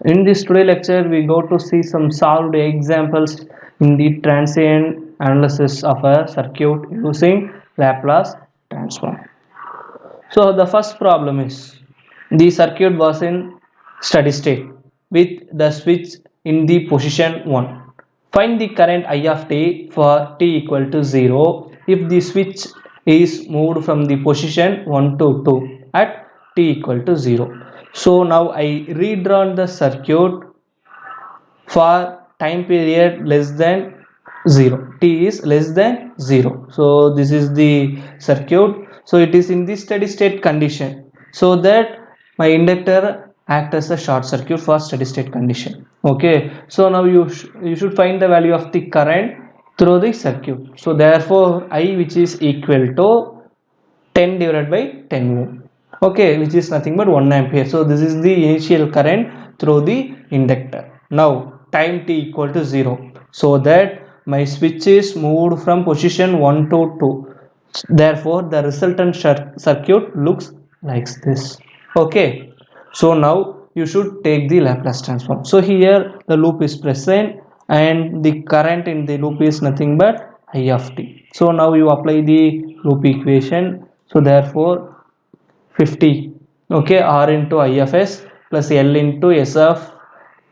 In this today lecture, we go to see some solved examples in the transient analysis of a circuit using Laplace transform. So the first problem is the circuit was in steady state with the switch in the position 1. Find the current I of t for t equal to 0 if the switch is moved from the position 1 to 2 at t equal to 0. So now I redrawn the circuit for time period less than 0, t is less than 0. So this is the circuit. So it is in the steady state condition, so that my inductor act as a short circuit for steady state condition. Okay, so now you should find the value of the current through the circuit. So therefore I, which is equal to 10 divided by 10 ohm, okay, which is nothing but 1 ampere. So this is the initial current through the inductor. Now time t equal to 0, so that my switch is moved from position 1 to 2. Therefore the resultant circuit looks like this. Okay, so now you should take the Laplace transform. So here the loop is present and the current in the loop is nothing but I of t. So now you apply the loop equation. So therefore 50, okay, r into I of s plus L into s of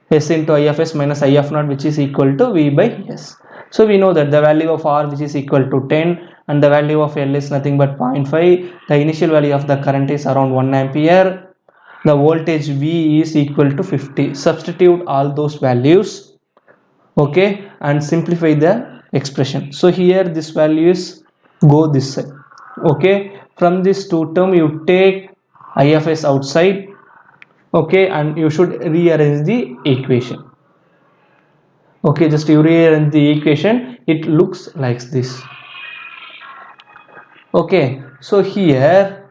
s into I of s minus I of naught, which is equal to v by s. So we know that the value of r, which is equal to 10, and the value of L is nothing but 0.5. The initial value of the current is around 1 ampere. The voltage v is equal to 50. Substitute all those values, okay, and simplify the expression. So here this value is go this side. Okay, from this two term you take I of s outside. Okay, and you should rearrange the equation. Okay, just you rearrange the equation, it looks like this. Okay, so here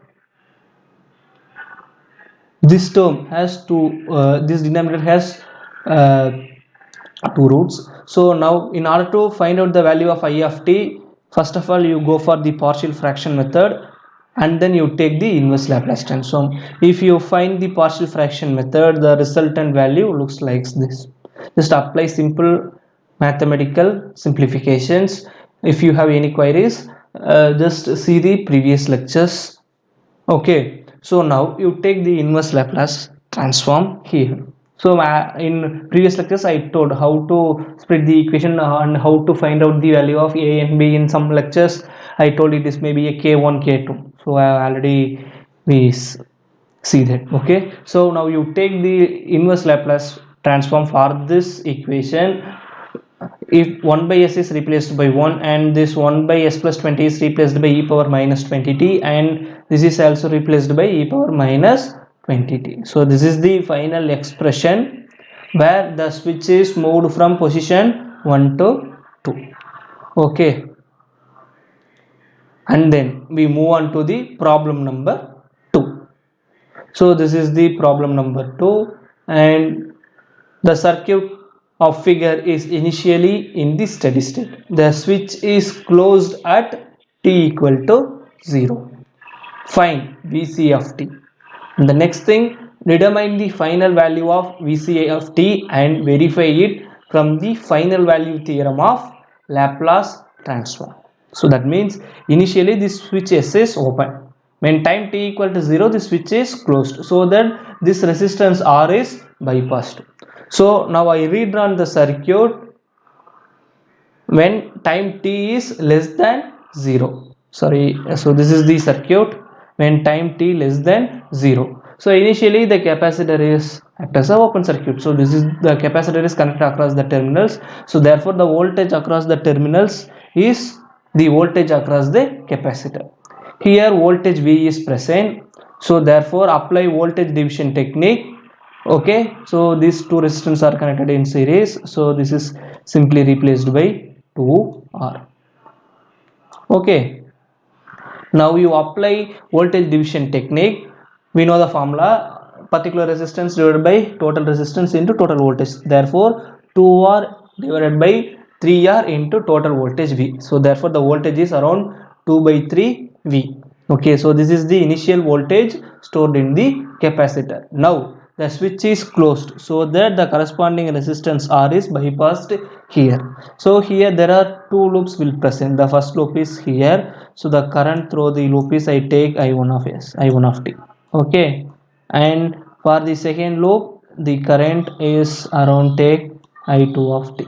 this term has two this denominator has uh, two roots. So now in order to find out the value of I of t, first of all you go for the partial fraction method and then you take the inverse Laplace transform. If you find the partial fraction method, the resultant value looks like this. Just apply simple mathematical simplifications. If you have any queries, just see the previous lectures. Okay, so now you take the inverse Laplace transform here. So in previous lectures I told how to split the equation and how to find out the value of a and b. In some lectures I told it is maybe a k1 k2. So I already we see that. Okay, so now you take the inverse Laplace transform for this equation. If 1 by s is replaced by 1 and this 1 by s plus 20 is replaced by e power minus 20t, and this is also replaced by e power minus 20t. So this is the final expression where the switch is moved from position 1 to 2. Okay, and then we move on to the problem number 2. So this is the problem number 2, and the circuit of figure is initially in the steady state. The switch is closed at t equal to 0. Find Vc of t. And the next thing, determine the final value of Vc of t and verify it from the final value theorem of Laplace transform. So that means initially this switch S is open. When time t equal to 0, the switch is closed, so that this resistance R is bypassed. So now I redrawn the circuit when time t is less than 0. Sorry, so this is the circuit when time t less than 0. So initially the capacitor is act as a open circuit. So this is the capacitor is connected across the terminals. So therefore the voltage across the terminals is the voltage across the capacitor. Here voltage V is present. So therefore apply voltage division technique. Okay, so these two resistors are connected in series. So this is simply replaced by 2R. Okay, now you apply voltage division technique. We know the formula, particular resistance divided by total resistance into total voltage. Therefore 2R divided by 3R into total voltage V. So therefore the voltage is around 2 by 3 V. Okay, so this is the initial voltage stored in the capacitor. Now the switch is closed, so that the corresponding resistance R is bypassed here. So here there are two loops will present. The first loop is here, so the current through the loop is I take I1 of S, I1 of t. Okay, and for the second loop the current is around take I2 of t.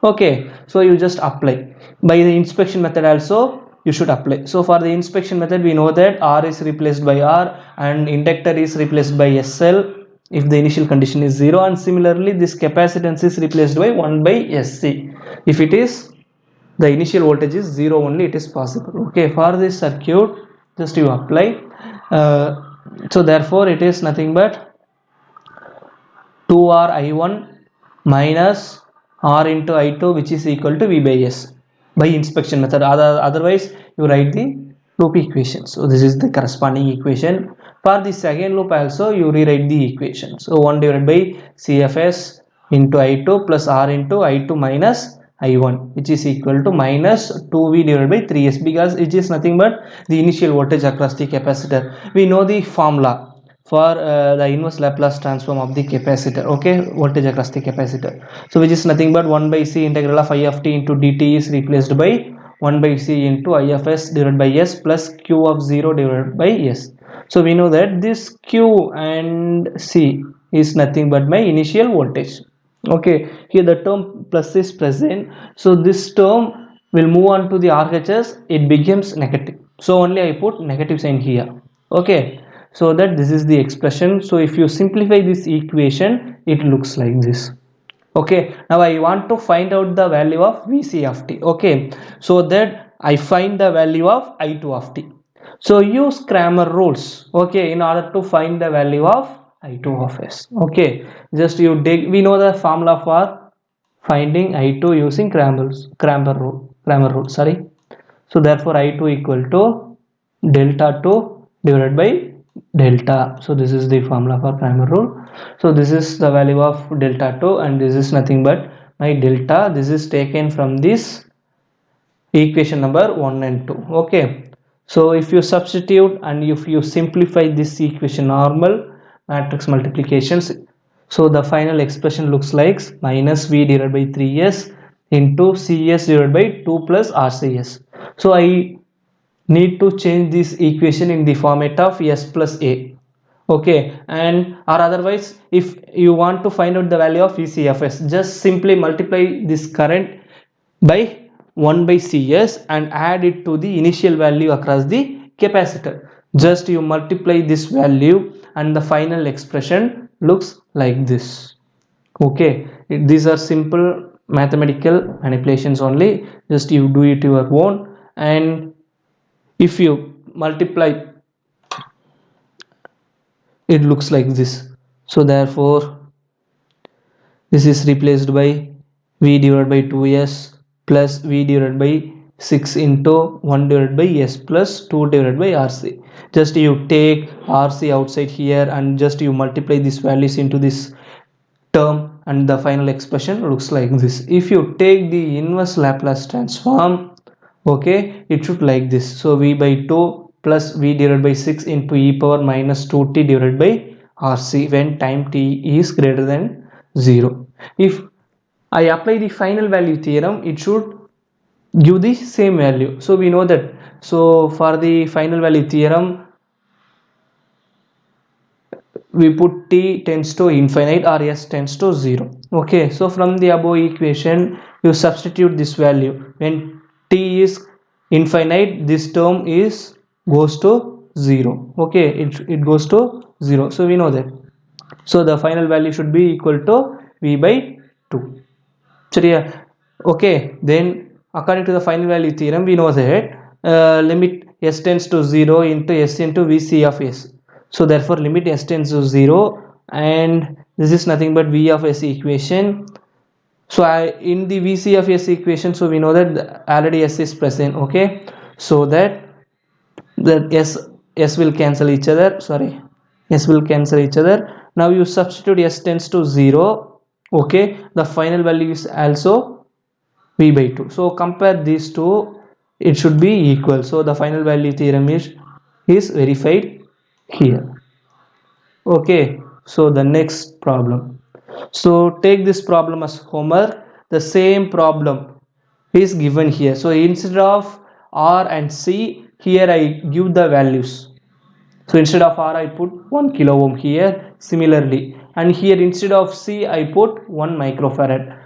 Okay, so you just apply by the inspection method also you should apply. So for the inspection method we know that R is replaced by R and inductor is replaced by SL if the initial condition is 0, and similarly this capacitance is replaced by 1 by SC if it is the initial voltage is 0 only, it is possible. Okay, for this circuit just you apply, so therefore it is nothing but 2R I1 minus R into I2, which is equal to V by S by inspection method. Otherwise you write the loop equation. So this is the corresponding equation. For the second loop also you rewrite the equation. So 1 divided by CFS into I2 plus R into I2 minus I1, which is equal to minus 2V divided by 3S, because it is nothing but the initial voltage across the capacitor. We know the formula for the inverse Laplace transform of the capacitor. Okay, voltage across the capacitor, so which is nothing but 1 by C integral of I of t into dt is replaced by 1 by C into I of S divided by S plus Q of 0 divided by S. So we know that this Q and C is nothing but my initial voltage. Okay, here the term plus is present, so this term will move on to the RHS, it becomes negative, so only I put negative sign here. Okay, so that this is the expression. So if you simplify this equation it looks like this. Okay, now I want to find out the value of Vc of t. Okay, so that I find the value of I2 of t. So use Cramer rules, okay, in order to find the value of I2 of S. Okay, just you dig, we know the formula for finding I2 using Cramer rule, sorry. So therefore I2 equal to delta 2 divided by delta. So this is the formula for Cramer rule. So this is the value of delta 2 and this is nothing but my delta. This is taken from this equation number 1 and 2. Okay, so if you substitute and if you simplify this equation normal matrix multiplications, so the final expression looks like minus V divided by 3S into CS divided by 2 plus RCS. So I need to change this equation in the format of S plus A. Okay, and or otherwise if you want to find out the value of VCFS, just simply multiply this current by 1 by CS and add it to the initial value across the capacitor. Just you multiply this value and the final expression looks like this. Okay, these are simple mathematical manipulations only, just you do it your own, and if you multiply it looks like this. So therefore this is replaced by V divided by 2S plus V divided by 6 into 1 divided by S plus 2 divided by RC. Just you take RC outside here and just you multiply these values into this term and the final expression looks like this. If you take the inverse Laplace transform, okay, it should like this. So V by 2 plus V divided by 6 into e power minus 2t divided by RC when time t is greater than 0. If I apply the final value theorem, it should give the same value. So we know that. So for the final value theorem, we put t tends to infinite or s tends to 0. Okay, so from the above equation you substitute this value. When t is infinite, this term is goes to 0. Okay, it goes to 0. So we know that. So the final value should be equal to v by 2. Okay, then according to the final value theorem we know that limit s tends to 0 into s into vc of s. So therefore limit s tends to 0 and this is nothing but v of s equation. So in the vc of s equation, so we know that already s is present. Okay, so that s will cancel each other, sorry, s will cancel each other. Now you substitute s tends to 0. Okay, the final value is also v by 2. So compare these two, it should be equal. So the final value theorem is is verified here. Okay, so the next problem. So take this problem as homework. The same problem is given here. So instead of R and C, here I give the values. So instead of R I put 1 kilo ohm here, similarly, and here instead of C I put 1 microfarad.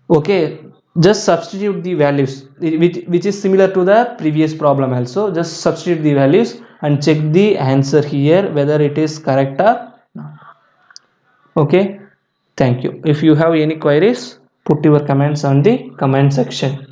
Okay, just substitute the values which is similar to the previous problem also. Just substitute the values and check the answer here whether it is correct or not. Okay, thank you. If you have any queries, put your comments on the comment section.